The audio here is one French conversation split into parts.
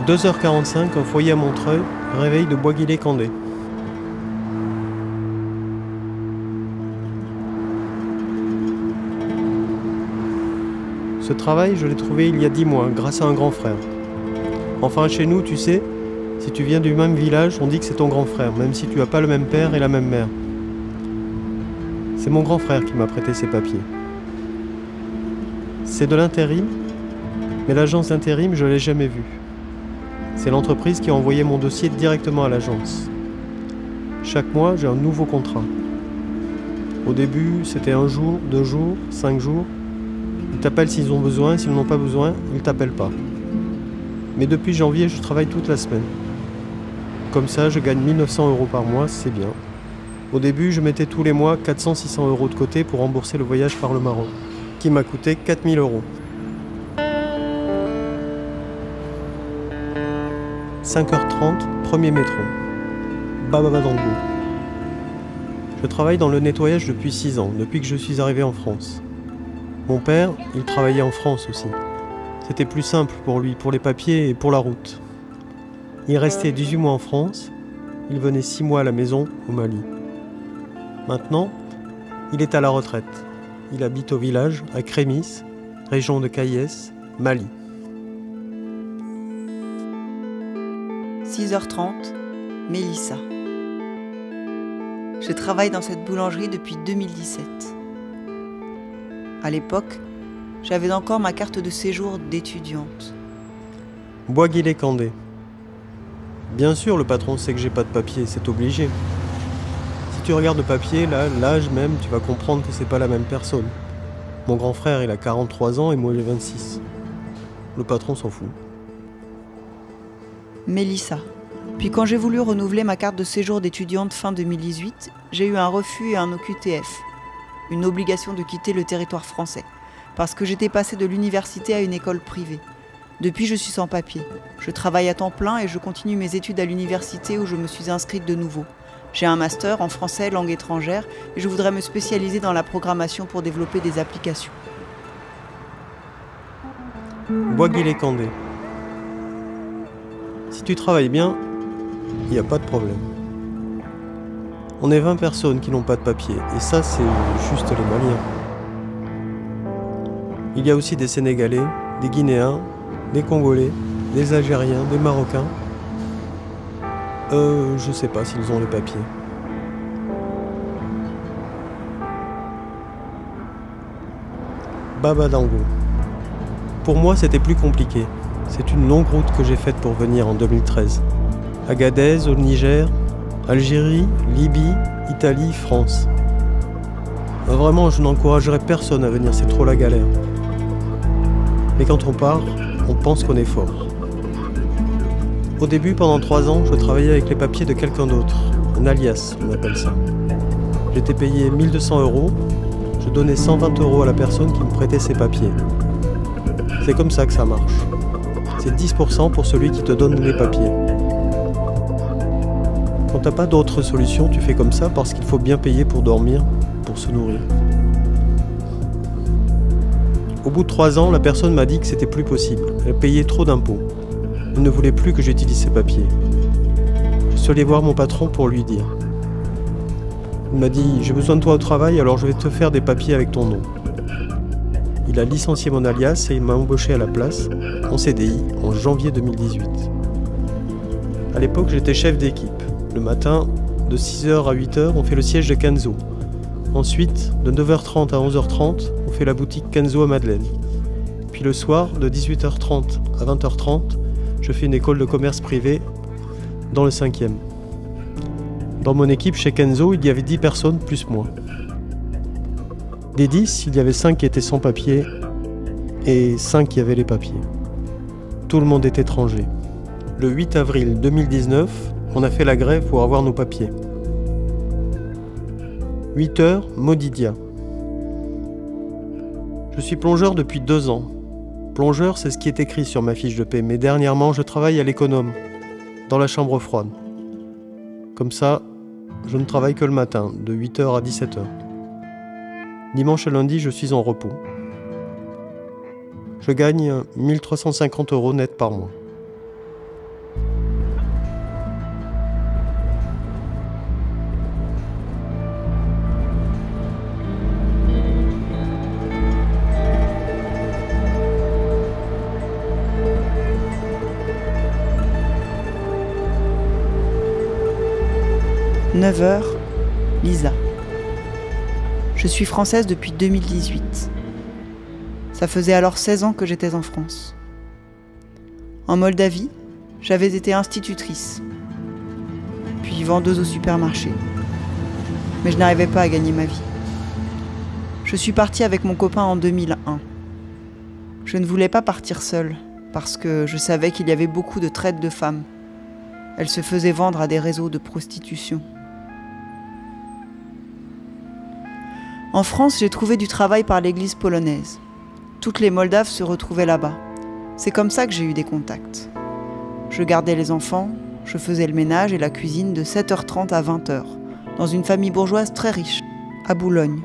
2h45, un foyer à Montreuil, réveil de Boisguillet-Candé. Ce travail, je l'ai trouvé il y a 10 mois, grâce à un grand frère. Enfin, chez nous, tu sais, si tu viens du même village, on dit que c'est ton grand frère, même si tu n'as pas le même père et la même mère. C'est mon grand frère qui m'a prêté ces papiers. C'est de l'intérim, mais l'agence d'intérim, je ne l'ai jamais vue. C'est l'entreprise qui a envoyé mon dossier directement à l'agence. Chaque mois, j'ai un nouveau contrat. Au début, c'était 1 jour, 2 jours, 5 jours. Ils t'appellent s'ils ont besoin, s'ils n'ont pas besoin, ils ne t'appellent pas. Mais depuis janvier, je travaille toute la semaine. Comme ça, je gagne 1 900 € par mois, c'est bien. Au début, je mettais tous les mois 400-600 € de côté pour rembourser le voyage par le Maroc, qui m'a coûté 4 000 €. 5h30, premier métro. Babadango. Je travaille dans le nettoyage depuis 6 ans, depuis que je suis arrivé en France. Mon père, il travaillait en France aussi. C'était plus simple pour lui, pour les papiers et pour la route. Il restait 18 mois en France, il venait 6 mois à la maison au Mali. Maintenant, il est à la retraite. Il habite au village, à Crémis, région de Kayes, Mali. 6h30, Mélissa. Je travaille dans cette boulangerie depuis 2017. À l'époque, j'avais encore ma carte de séjour d'étudiante. Boisguillet-Candé. Bien sûr, le patron sait que j'ai pas de papier, c'est obligé. Si tu regardes le papier, là, l'âge même, tu vas comprendre que c'est pas la même personne. Mon grand frère, il a 43 ans et moi j'ai 26. Le patron s'en fout. Mélissa. Puis quand j'ai voulu renouveler ma carte de séjour d'étudiante fin 2018, j'ai eu un refus et un OQTF, une obligation de quitter le territoire français, parce que j'étais passée de l'université à une école privée. Depuis, je suis sans papier. Je travaille à temps plein et je continue mes études à l'université où je me suis inscrite de nouveau. J'ai un master en français, langue étrangère, et je voudrais me spécialiser dans la programmation pour développer des applications. Boisguillet-Candé. Si tu travailles bien, il n'y a pas de problème. On est 20 personnes qui n'ont pas de papier, et ça, c'est juste les Maliens. Il y a aussi des Sénégalais, des Guinéens, des Congolais, des Algériens, des Marocains. Je sais pas s'ils ont les papiers. Babadango. Pour moi, c'était plus compliqué. C'est une longue route que j'ai faite pour venir en 2013. Agadez, au Niger, Algérie, Libye, Italie, France. Vraiment, je n'encouragerais personne à venir, c'est trop la galère. Mais quand on part, on pense qu'on est fort. Au début, pendant 3 ans, je travaillais avec les papiers de quelqu'un d'autre. Un alias, on appelle ça. J'étais payé 1 200 €. Je donnais 120 € à la personne qui me prêtait ses papiers. C'est comme ça que ça marche. C'est 10% pour celui qui te donne les papiers. Quand t'as pas d'autre solution, tu fais comme ça parce qu'il faut bien payer pour dormir, pour se nourrir. Au bout de 3 ans, la personne m'a dit que c'était plus possible. Elle payait trop d'impôts. Elle ne voulait plus que j'utilise ses papiers. Je suis allé voir mon patron pour lui dire. Il m'a dit « J'ai besoin de toi au travail, alors je vais te faire des papiers avec ton nom ». Il a licencié mon alias et il m'a embauché à la place, en CDI, en janvier 2018. À l'époque, j'étais chef d'équipe. Le matin, de 6h à 8h, on fait le siège de Kenzo. Ensuite, de 9h30 à 11h30, on fait la boutique Kenzo à Madeleine. Puis le soir, de 18h30 à 20h30, je fais une école de commerce privée dans le 5e. Dans mon équipe chez Kenzo, il y avait 10 personnes plus moi. Des 10, il y avait 5 qui étaient sans papier et 5 qui avaient les papiers. Tout le monde est étranger. Le 8 avril 2019, on a fait la grève pour avoir nos papiers. 8h, Modidia. Je suis plongeur depuis 2 ans. Plongeur, c'est ce qui est écrit sur ma fiche de paie, mais dernièrement, je travaille à l'économe, dans la chambre froide. Comme ça, je ne travaille que le matin, de 8h à 17h. Dimanche et lundi, je suis en repos. Je gagne 1 350 € net par mois. 9h, Lisa. Je suis française depuis 2018. Ça faisait alors 16 ans que j'étais en France. En Moldavie, j'avais été institutrice, puis vendeuse au supermarché. Mais je n'arrivais pas à gagner ma vie. Je suis partie avec mon copain en 2001. Je ne voulais pas partir seule, parce que je savais qu'il y avait beaucoup de traite de femmes. Elles se faisaient vendre à des réseaux de prostitution. En France, j'ai trouvé du travail par l'église polonaise. Toutes les Moldaves se retrouvaient là-bas. C'est comme ça que j'ai eu des contacts. Je gardais les enfants, je faisais le ménage et la cuisine de 7h30 à 20h, dans une famille bourgeoise très riche, à Boulogne.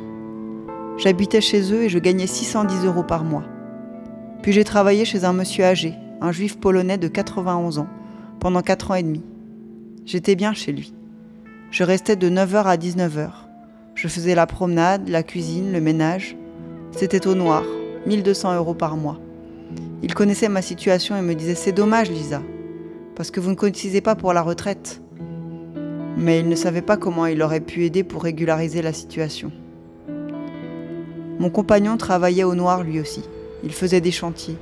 J'habitais chez eux et je gagnais 610 € par mois. Puis j'ai travaillé chez un monsieur âgé, un juif polonais de 91 ans, pendant 4 ans et demi. J'étais bien chez lui. Je restais de 9h à 19h. Je faisais la promenade, la cuisine, le ménage. C'était au noir, 1200 € par mois. Il connaissait ma situation et me disait « C'est dommage, Lisa, parce que vous ne cotisez pas pour la retraite. » Mais il ne savait pas comment il aurait pu aider pour régulariser la situation. Mon compagnon travaillait au noir lui aussi. Il faisait des chantiers.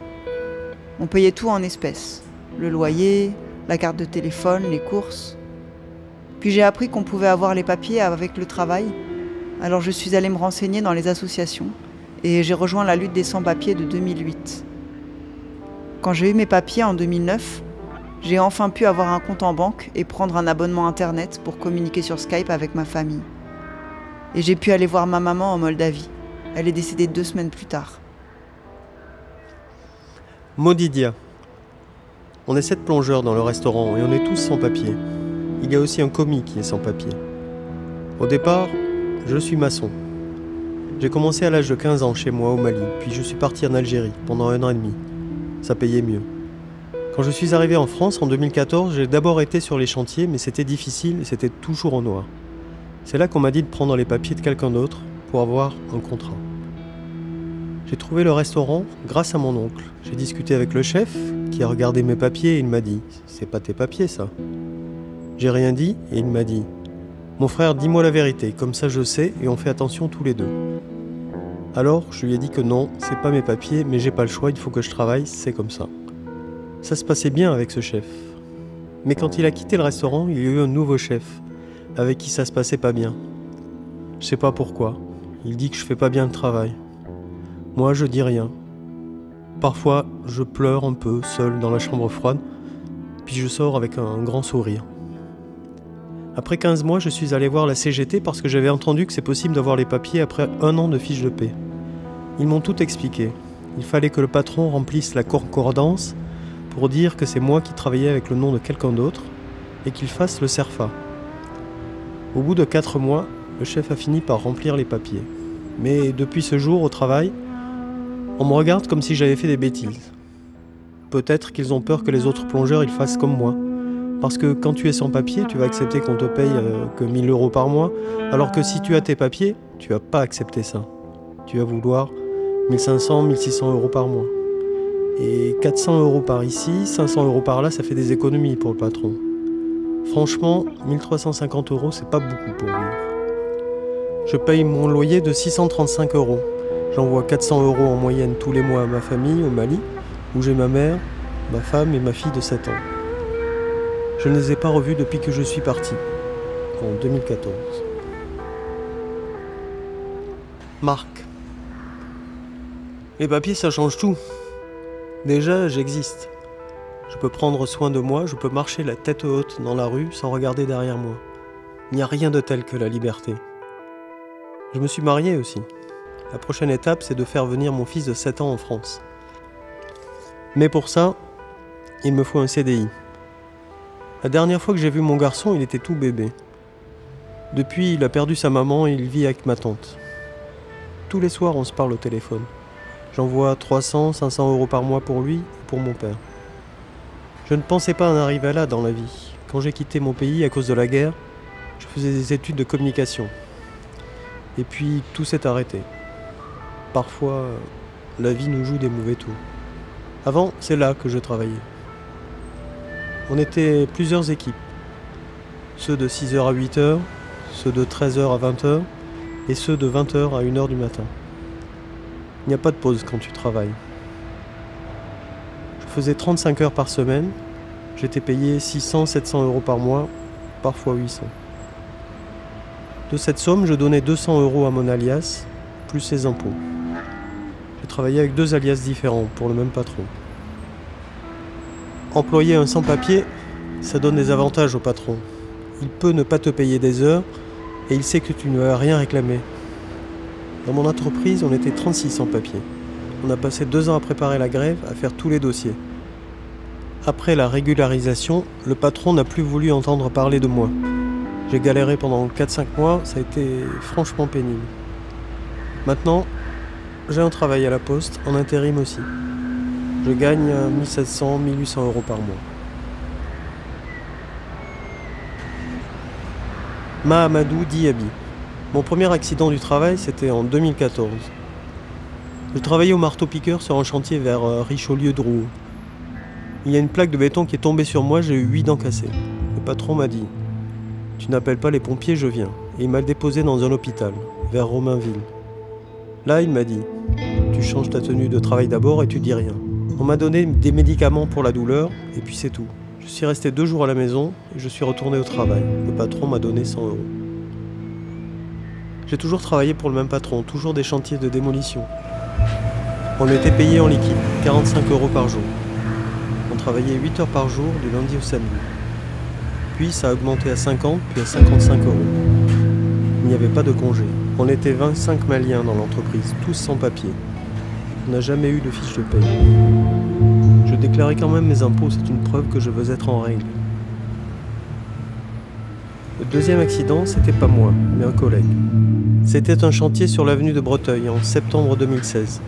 On payait tout en espèces. Le loyer, la carte de téléphone, les courses. Puis j'ai appris qu'on pouvait avoir les papiers avec le travail. Alors je suis allée me renseigner dans les associations et j'ai rejoint la lutte des sans-papiers de 2008. Quand j'ai eu mes papiers en 2009, j'ai enfin pu avoir un compte en banque et prendre un abonnement internet pour communiquer sur Skype avec ma famille. Et j'ai pu aller voir ma maman en Moldavie. Elle est décédée 2 semaines plus tard. Modidia. On est 7 plongeurs dans le restaurant et on est tous sans papier. Il y a aussi un commis qui est sans papier. Au départ, je suis maçon. J'ai commencé à l'âge de 15 ans chez moi au Mali, puis je suis parti en Algérie pendant 1 an et demi. Ça payait mieux. Quand je suis arrivé en France en 2014, j'ai d'abord été sur les chantiers, mais c'était difficile et c'était toujours au noir. C'est là qu'on m'a dit de prendre les papiers de quelqu'un d'autre pour avoir un contrat. J'ai trouvé le restaurant grâce à mon oncle. J'ai discuté avec le chef qui a regardé mes papiers et il m'a dit « C'est pas tes papiers ça ». J'ai rien dit et il m'a dit « Mon frère, dis-moi la vérité, comme ça je sais et on fait attention tous les deux ». Alors je lui ai dit que non, c'est pas mes papiers, mais j'ai pas le choix, il faut que je travaille, c'est comme ça. Ça se passait bien avec ce chef. Mais quand il a quitté le restaurant, il y a eu un nouveau chef, avec qui ça se passait pas bien. Je sais pas pourquoi, il dit que je fais pas bien le travail. Moi je dis rien. Parfois je pleure un peu, seul dans la chambre froide, puis je sors avec un grand sourire. Après 15 mois, je suis allé voir la CGT parce que j'avais entendu que c'est possible d'avoir les papiers après 1 an de fiche de paie. Ils m'ont tout expliqué. Il fallait que le patron remplisse la concordance pour dire que c'est moi qui travaillais avec le nom de quelqu'un d'autre et qu'il fasse le CERFA. Au bout de 4 mois, le chef a fini par remplir les papiers. Mais depuis ce jour, au travail, on me regarde comme si j'avais fait des bêtises. Peut-être qu'ils ont peur que les autres plongeurs ils fassent comme moi. Parce que quand tu es sans papier, tu vas accepter qu'on te paye que 1 000 € par mois, alors que si tu as tes papiers, tu vas pas accepter ça. Tu vas vouloir 1 500, 1 600 € par mois. Et 400 € par ici, 500 € par là, ça fait des économies pour le patron. Franchement, 1 350 €, c'est pas beaucoup pour vivre. Je paye mon loyer de 635 €. J'envoie 400 € en moyenne tous les mois à ma famille au Mali, où j'ai ma mère, ma femme et ma fille de 7 ans. Je ne les ai pas revus depuis que je suis parti, en 2014. Marc. Les papiers, ça change tout. Déjà, j'existe. Je peux prendre soin de moi, je peux marcher la tête haute dans la rue sans regarder derrière moi. Il n'y a rien de tel que la liberté. Je me suis marié aussi. La prochaine étape, c'est de faire venir mon fils de 7 ans en France. Mais pour ça, il me faut un CDI. La dernière fois que j'ai vu mon garçon, il était tout bébé. Depuis, il a perdu sa maman et il vit avec ma tante. Tous les soirs, on se parle au téléphone. J'envoie 300, 500 € par mois pour lui et pour mon père. Je ne pensais pas en arriver là dans la vie. Quand j'ai quitté mon pays à cause de la guerre, je faisais des études de communication. Et puis, tout s'est arrêté. Parfois, la vie nous joue des mauvais tours. Avant, c'est là que je travaillais. On était plusieurs équipes. Ceux de 6h à 8h, ceux de 13h à 20h et ceux de 20h à 1h du matin. Il n'y a pas de pause quand tu travailles. Je faisais 35 heures par semaine, j'étais payé 600-700 € par mois, parfois 800. De cette somme, je donnais 200 € à mon alias, plus ses impôts. J'ai travaillé avec 2 alias différents pour le même patron. Employer un sans-papier, ça donne des avantages au patron. Il peut ne pas te payer des heures et il sait que tu ne vas rien réclamer. Dans mon entreprise, on était 36 sans-papiers. On a passé 2 ans à préparer la grève, à faire tous les dossiers. Après la régularisation, le patron n'a plus voulu entendre parler de moi. J'ai galéré pendant 4-5 mois, ça a été franchement pénible. Maintenant, j'ai un travail à la poste, en intérim aussi. Je gagne 1700-1800 € par mois. Mahamadou Diaby. Mon premier accident du travail, c'était en 2014. Je travaillais au marteau-piqueur sur un chantier vers Richelieu-Drouot. Il y a une plaque de béton qui est tombée sur moi, j'ai eu 8 dents cassées. Le patron m'a dit « Tu n'appelles pas les pompiers, je viens ». Et il m'a déposé dans un hôpital, vers Romainville. Là, il m'a dit « Tu changes ta tenue de travail d'abord et tu dis rien ». On m'a donné des médicaments pour la douleur, et puis c'est tout. Je suis resté 2 jours à la maison, et je suis retourné au travail. Le patron m'a donné 100 €. J'ai toujours travaillé pour le même patron, toujours des chantiers de démolition. On était payé en liquide, 45 € par jour. On travaillait 8 heures par jour, du lundi au samedi. Puis ça a augmenté à 50, puis à 55 €. Il n'y avait pas de congé. On était 25 Maliens dans l'entreprise, tous sans papier. On n'a jamais eu de fiche de paye. Je déclarais quand même mes impôts, c'est une preuve que je veux être en règle. Le deuxième accident, c'était pas moi, mais un collègue. C'était un chantier sur l'avenue de Breteuil en septembre 2016.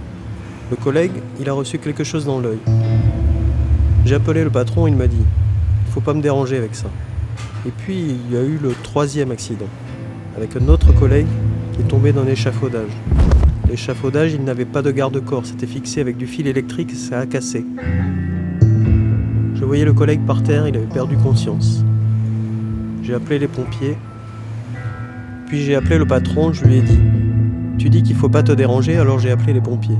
Le collègue, il a reçu quelque chose dans l'œil. J'ai appelé le patron, il m'a dit « Il faut pas me déranger avec ça ». Et puis il y a eu le 3e accident, avec un autre collègue qui est tombé d'un échafaudage. L'échafaudage, il n'avait pas de garde-corps, c'était fixé avec du fil électrique et ça a cassé. Je voyais le collègue par terre, il avait perdu conscience. J'ai appelé les pompiers, puis j'ai appelé le patron, je lui ai dit « Tu dis qu'il faut pas te déranger, alors j'ai appelé les pompiers ».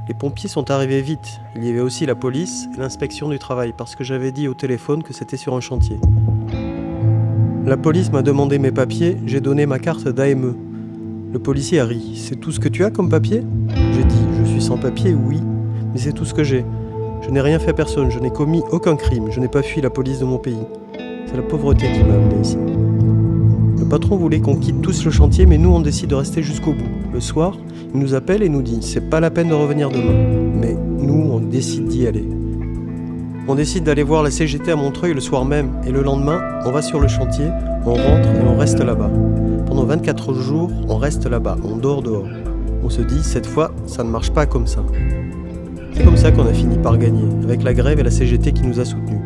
Les pompiers sont arrivés vite, il y avait aussi la police et l'inspection du travail, parce que j'avais dit au téléphone que c'était sur un chantier. La police m'a demandé mes papiers, j'ai donné ma carte d'AME. Le policier a ri. « C'est tout ce que tu as comme papier ?» J'ai dit « Je suis sans papier, oui, mais c'est tout ce que j'ai. Je n'ai rien fait à personne, je n'ai commis aucun crime, je n'ai pas fui la police de mon pays. C'est la pauvreté qui m'a amené ici. » Le patron voulait qu'on quitte tous le chantier, mais nous on décide de rester jusqu'au bout. Le soir, il nous appelle et nous dit « C'est pas la peine de revenir demain. » Mais nous, on décide d'y aller. On décide d'aller voir la CGT à Montreuil le soir même, et le lendemain, on va sur le chantier, on rentre et on reste là-bas. Pendant 24 jours, on reste là-bas, on dort dehors. On se dit, cette fois, ça ne marche pas comme ça. C'est comme ça qu'on a fini par gagner, avec la grève et la CGT qui nous a soutenus.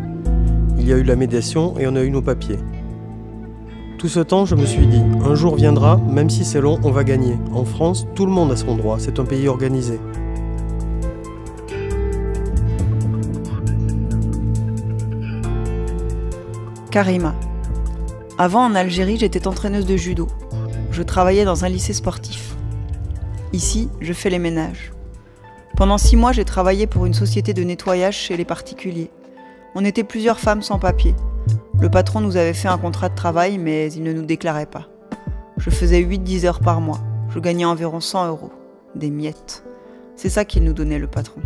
Il y a eu la médiation et on a eu nos papiers. Tout ce temps, je me suis dit, un jour viendra, même si c'est long, on va gagner. En France, tout le monde a son droit, c'est un pays organisé. Karima. Avant, en Algérie, j'étais entraîneuse de judo. Je travaillais dans un lycée sportif. Ici, je fais les ménages. Pendant 6 mois, j'ai travaillé pour une société de nettoyage chez les particuliers. On était plusieurs femmes sans papier. Le patron nous avait fait un contrat de travail, mais il ne nous déclarait pas. Je faisais 8-10 heures par mois. Je gagnais environ 100 €. Des miettes. C'est ça qu'il nous donnait, le patron.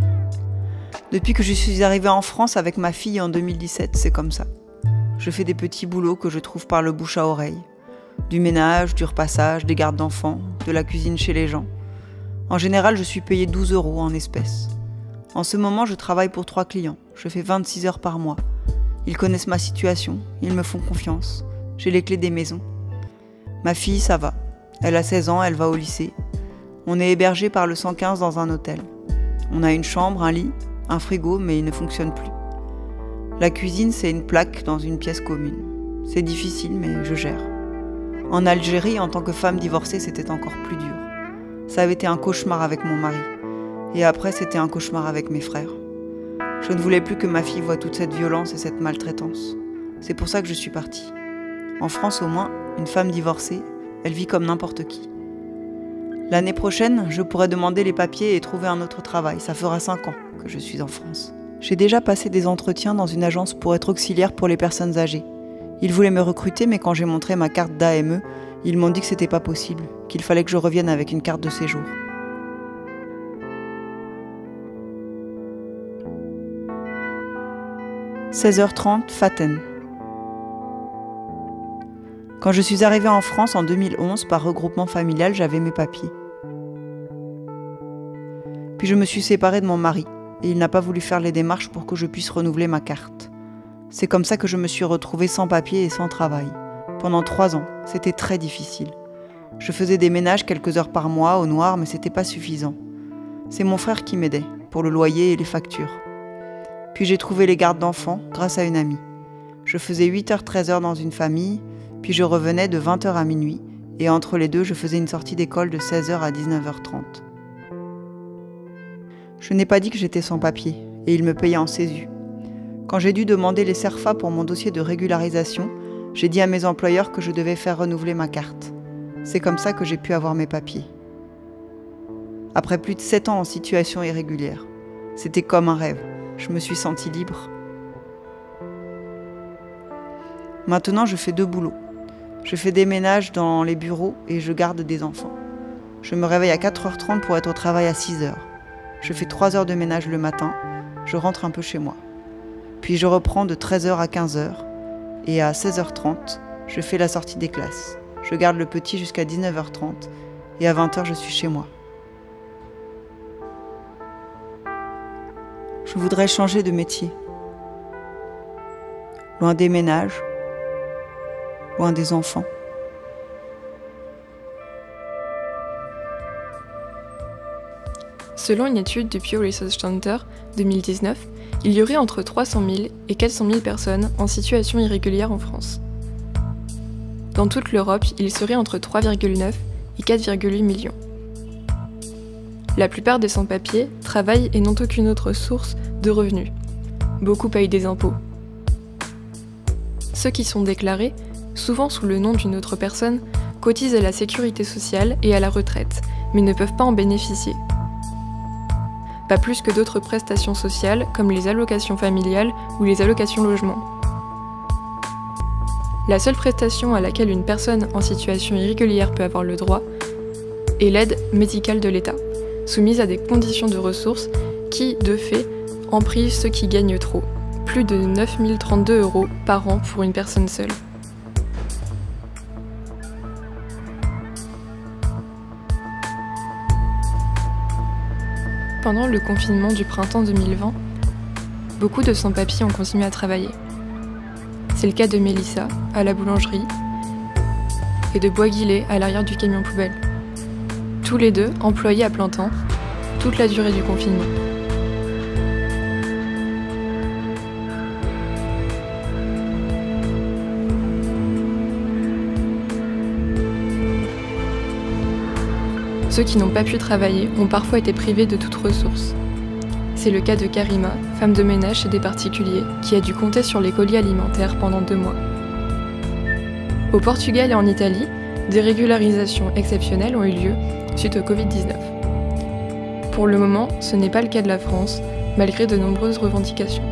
Depuis que je suis arrivée en France avec ma fille en 2017, c'est comme ça. Je fais des petits boulots que je trouve par le bouche à oreille. Du ménage, du repassage, des gardes d'enfants, de la cuisine chez les gens. En général, je suis payée 12 € en espèces. En ce moment, je travaille pour 3 clients. Je fais 26 heures par mois. Ils connaissent ma situation, ils me font confiance. J'ai les clés des maisons. Ma fille, ça va. Elle a 16 ans, elle va au lycée. On est hébergé par le 115 dans un hôtel. On a une chambre, un lit, un frigo, mais il ne fonctionne plus. La cuisine, c'est une plaque dans une pièce commune. C'est difficile, mais je gère. En Algérie, en tant que femme divorcée, c'était encore plus dur. Ça avait été un cauchemar avec mon mari. Et après, c'était un cauchemar avec mes frères. Je ne voulais plus que ma fille voie toute cette violence et cette maltraitance. C'est pour ça que je suis partie. En France au moins, une femme divorcée, elle vit comme n'importe qui. L'année prochaine, je pourrai demander les papiers et trouver un autre travail. Ça fera 5 ans que je suis en France. J'ai déjà passé des entretiens dans une agence pour être auxiliaire pour les personnes âgées. Ils voulaient me recruter, mais quand j'ai montré ma carte d'AME, ils m'ont dit que c'était pas possible, qu'il fallait que je revienne avec une carte de séjour. « 16h30, Faten. Quand je suis arrivée en France en 2011 par regroupement familial, j'avais mes papiers. Puis je me suis séparée de mon mari et il n'a pas voulu faire les démarches pour que je puisse renouveler ma carte. C'est comme ça que je me suis retrouvée sans papiers et sans travail. Pendant 3 ans, c'était très difficile. Je faisais des ménages quelques heures par mois au noir, mais c'était pas suffisant. C'est mon frère qui m'aidait pour le loyer et les factures. Puis j'ai trouvé les gardes d'enfants grâce à une amie. Je faisais 8h-13h dans une famille, puis je revenais de 20h à minuit, et entre les deux, je faisais une sortie d'école de 16h à 19h30. Je n'ai pas dit que j'étais sans papier, et ils me payaient en CESU. Quand j'ai dû demander les CERFA pour mon dossier de régularisation, j'ai dit à mes employeurs que je devais faire renouveler ma carte. C'est comme ça que j'ai pu avoir mes papiers. Après plus de 7 ans en situation irrégulière, c'était comme un rêve. Je me suis sentie libre. Maintenant, je fais 2 boulots. Je fais des ménages dans les bureaux et je garde des enfants. Je me réveille à 4h30 pour être au travail à 6h. Je fais 3 heures de ménage le matin, je rentre un peu chez moi. Puis je reprends de 13h à 15h et à 16h30, je fais la sortie des classes. Je garde le petit jusqu'à 19h30 et à 20h, je suis chez moi. Je voudrais changer de métier. Loin des ménages, loin des enfants. Selon une étude du Pew Research Center 2019, il y aurait entre 300 000 et 400 000 personnes en situation irrégulière en France. Dans toute l'Europe, il serait entre 3,9 et 4,8 millions. La plupart des sans-papiers travaillent et n'ont aucune autre source de revenus. Beaucoup payent des impôts. Ceux qui sont déclarés, souvent sous le nom d'une autre personne, cotisent à la sécurité sociale et à la retraite, mais ne peuvent pas en bénéficier. Pas plus que d'autres prestations sociales comme les allocations familiales ou les allocations logement. La seule prestation à laquelle une personne en situation irrégulière peut avoir le droit est l'aide médicale de l'État, soumise à des conditions de ressources qui, de fait, en privent ceux qui gagnent trop, plus de 9 032 € par an pour une personne seule. Pendant le confinement du printemps 2020, beaucoup de sans-papiers ont continué à travailler. C'est le cas de Mélissa, à la boulangerie, et de Boisguillet, à l'arrière du camion poubelle. Tous les deux employés à plein temps, toute la durée du confinement. Ceux qui n'ont pas pu travailler ont parfois été privés de toute ressource. C'est le cas de Karima, femme de ménage chez des particuliers, qui a dû compter sur les colis alimentaires pendant 2 mois. Au Portugal et en Italie, des régularisations exceptionnelles ont eu lieu suite au Covid-19. Pour le moment, ce n'est pas le cas de la France, malgré de nombreuses revendications.